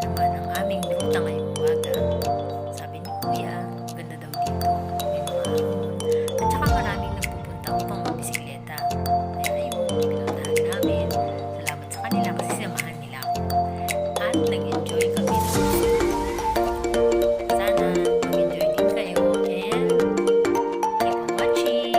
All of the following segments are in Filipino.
naman ang aming ruta ngayong umaga. Sabi ni Kuya, ganda daw dito. May mga ahon. At saka maraming nagpupunta upang magbisikleta. Kaya yung pinuntahan namin. Salamat sa kanila kasi samahan nila ako. At nag-enjoy kami ng gusto. Sana mag-enjoy din kayo and keep on watching.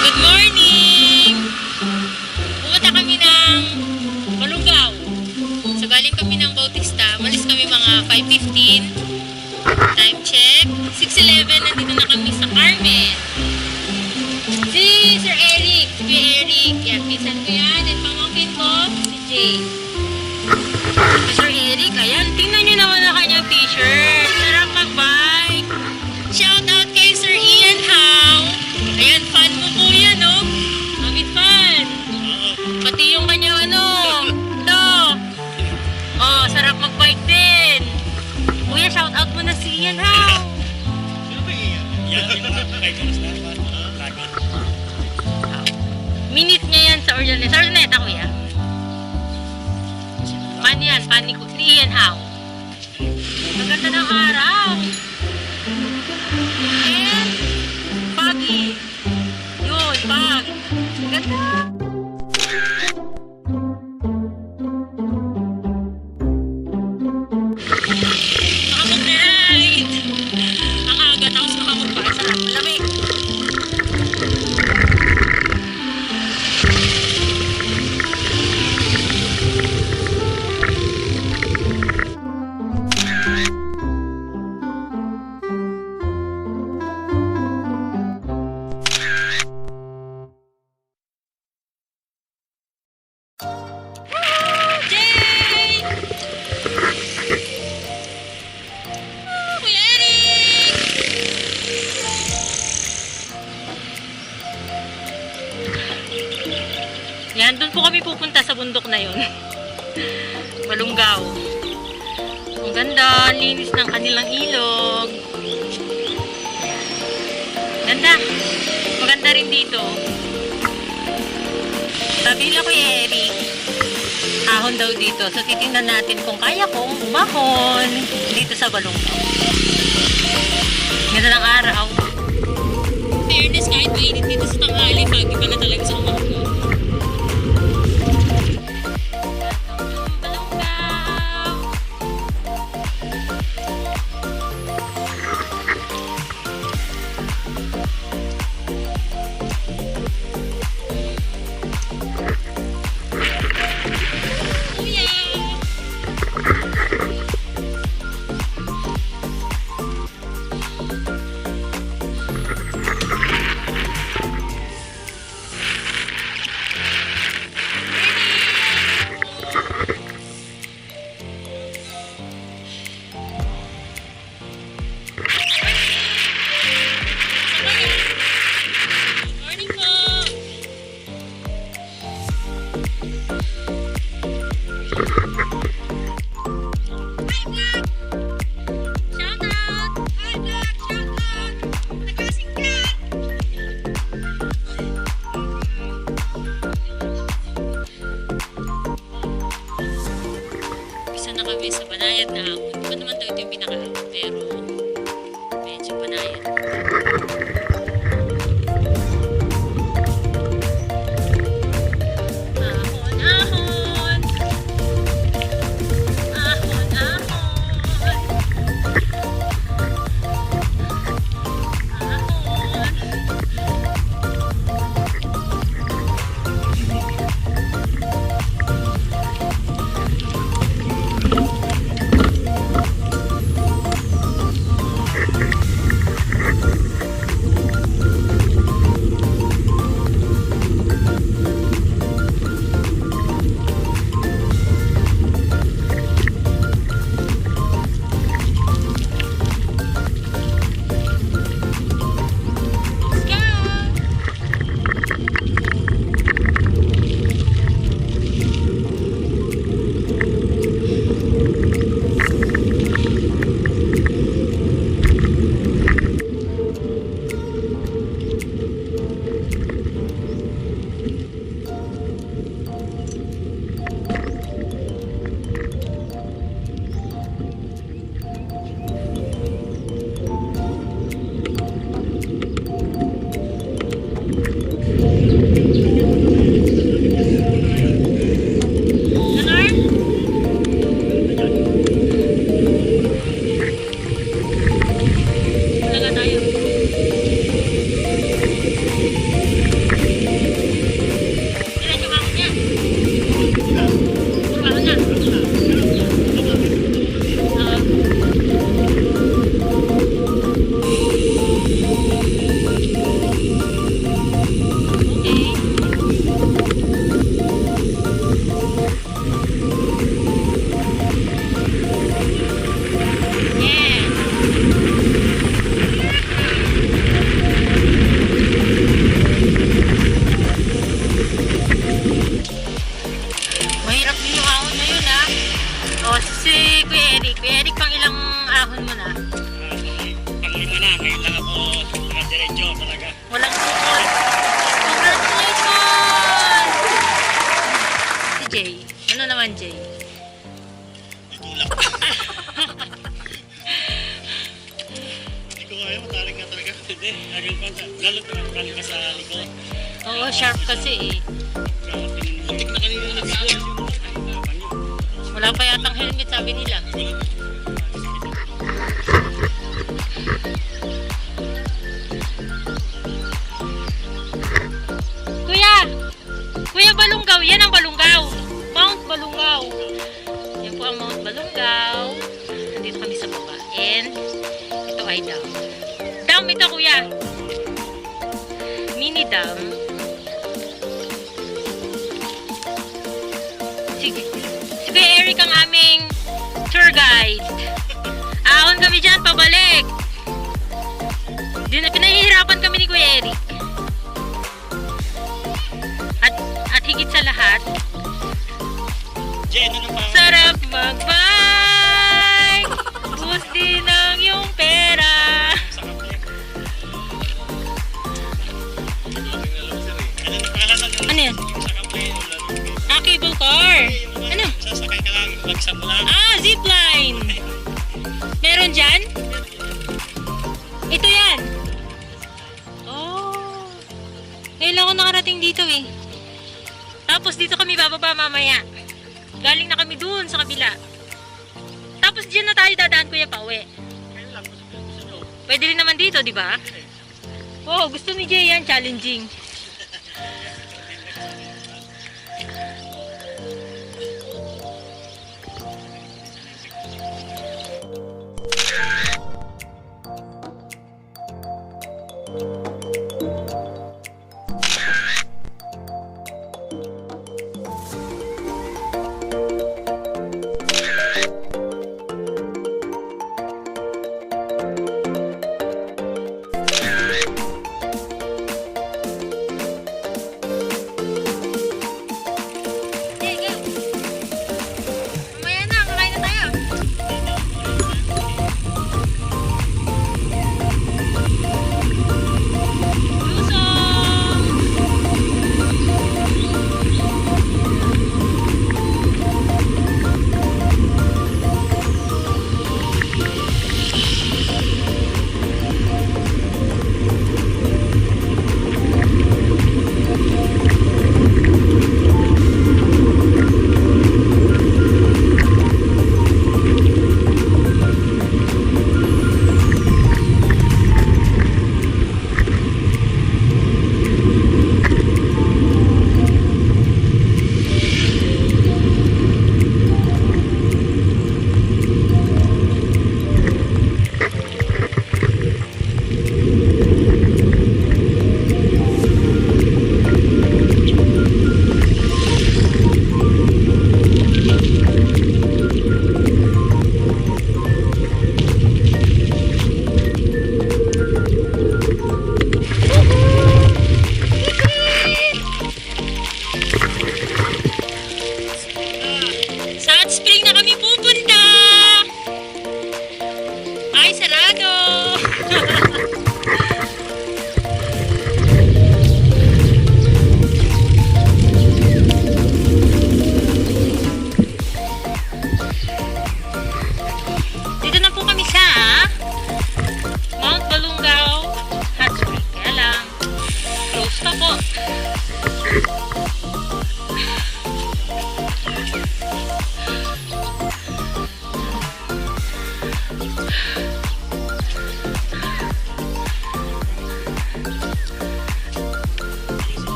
Good morning! Pumunta kami ng Balungao. So galing kami ng Bautista. Malis kami mga 5:15. Time check. 6:11. Nandito na kami sa Carmen. Si Sir Eric. Si Kuya Eric. Yan. Pinsan ko yan. At pamangkin ko, si Jay. Si Sir Eric. Ayan. Tingnan nyo naman ang kanyang t-shirt. Sarap magbike. Shout out kay Sir I Ahon. Ayan, fan mo po yan, no? Kami fan. Pati yung kanyang ano. Ito. Oh, sarap magbike din. Kuya, shout out mo na si Ian Ahon. Minute niya yan sa Orioneta. Sa Orioneta, kuya. Pan yan, pan ni Ian Ahon. Ang ganda ng araw. And foggy. Yun, fog. Ganda. Nakapag-ride. Ang aga tapos nakapag-basa. Malamig. Jay! Kuya Eric! Yan, doon po kami pupunta sa bundok na yun. Balungao. Ang ganda, ang linis ng kanilang ilog. Yan. Ganda. Maganda rin dito. Sabi nila Kuya Eric, ahon daw dito. So, titingnan natin kung kaya kong umahon dito sa Balungao. Ganda ng araw. Fairness, kahit mainit dito sa tanghali, foggy pala talaga sa umaga. Balungao! Kuya! Morning po! Hi vlog! Shout out! Hi vlog! Shout out! Nagkasingkat! Isa na kami sa banayad na ahon. Di ba naman daw ito yung pinaka-ahon, pero medyo banayad. Ahon, ahon! Ahon, ahon! Ahon! O, si Kuya Eric. Kuya Eric, pang ilang ahon mo na? Pang-lima na. Ngayon lang ako nakadiretso talaga. Walang tukol. Congratulations! Si Jay. Ano naman, Jay? May tulak. Hindi ko kaya. Mataling nga talaga. Hindi. Lalo galing ka sa likod. Oo, sharp kasi eh. Muntik na kanina nag-aaral yung Wala pa yatang helmet, sabi nila. Kuya! Kuya Balungao, yan ang Balungao. Mount Balungao. Yan po ang Mount Balungao. Nandito kami sa baba. And ito ay dam. Dam ito, kuya. Mini dam. Sige. Si Kuya Eric ang aming tour guide. Ahon kami dyan, pabalik. Pinahihirapan kami ni Kuya Eric. At higit sa lahat, Jen, ano pa? sarap magbike. Boost din ang iyong pera. Sarap niya. Ano pangalan ng Ano yan? sarap niya yung lalo? Ah, cable car. Ano? Sasakay ka lang, bagsak mo lang. Ah, zipline. Meron dyan? Ito yan. Oh. Ngayon lang ako nakarating dito eh. Tapos dito kami bababa mamaya. Galing na kami dun sa kabila. Tapos dyan na tayo dadaan, kuya, pauwi. Ngayon lang, gusto nyo. Pwede rin naman dito, di ba? Oo, gusto ni Jay yan, challenging.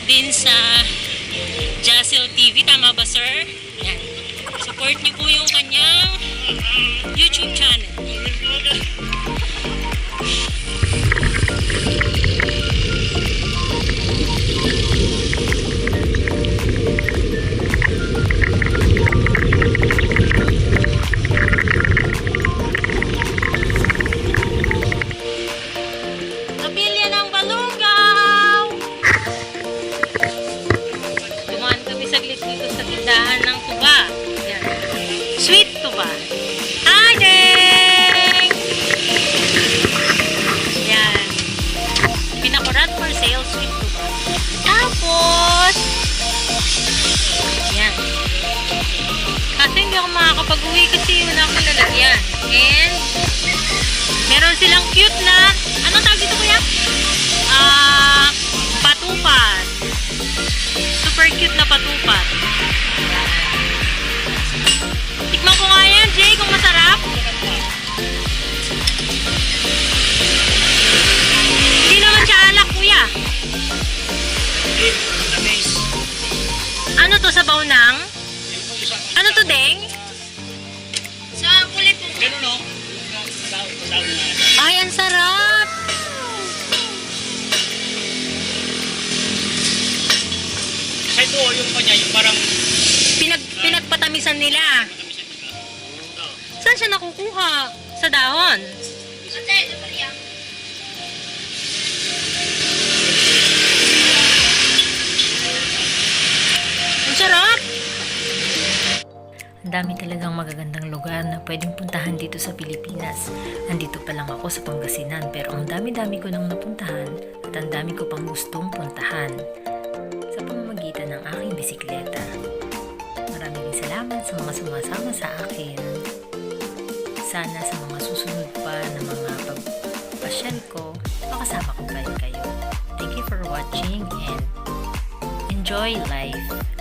din sa Jasil TV. Tama ba, sir? Yan. Support niyo po yung kanyang YouTube channel. Kapilya ng Balungao! Dumaan kami saglit dito sa tindahan ng tuba. Yan. Sweet tuba. Hi, Deng! Yan. Pinakurat for sale, sweet tuba. Tapos, yan. Kasi hindi ako makakapag-uwi kasi wala akong lalagyan. And, meron silang cute na, anong tawag dito kuya? Patupat. Super cute na patupat. Tikman ko nga yan, Jay, kung masarap. Hindi naman siya alak, kuya. Ano to, sabaw ng? Ano to, Deng? Sa kulit po. Ganun no? Ay, ang sarap! Sa ito, yung kanya, yung parang Pinagpatamisan nila. Saan siya nakukuha? Sa dahon? Ang sarap! Ang dami talagang magagandang lugar na pwedeng puntahan dito sa Pilipinas. Andito pa lang ako sa Pangasinan pero ang dami-dami ko nang napuntahan at ang dami ko pang gustong puntahan sa pamamagitan ng aking bisikleta. Maraming salamat sa mga sumasama sa akin. Sana sa mga susunod pa na mga pagpasyal ko, makasama ko kayo. Thank you for watching and enjoy life.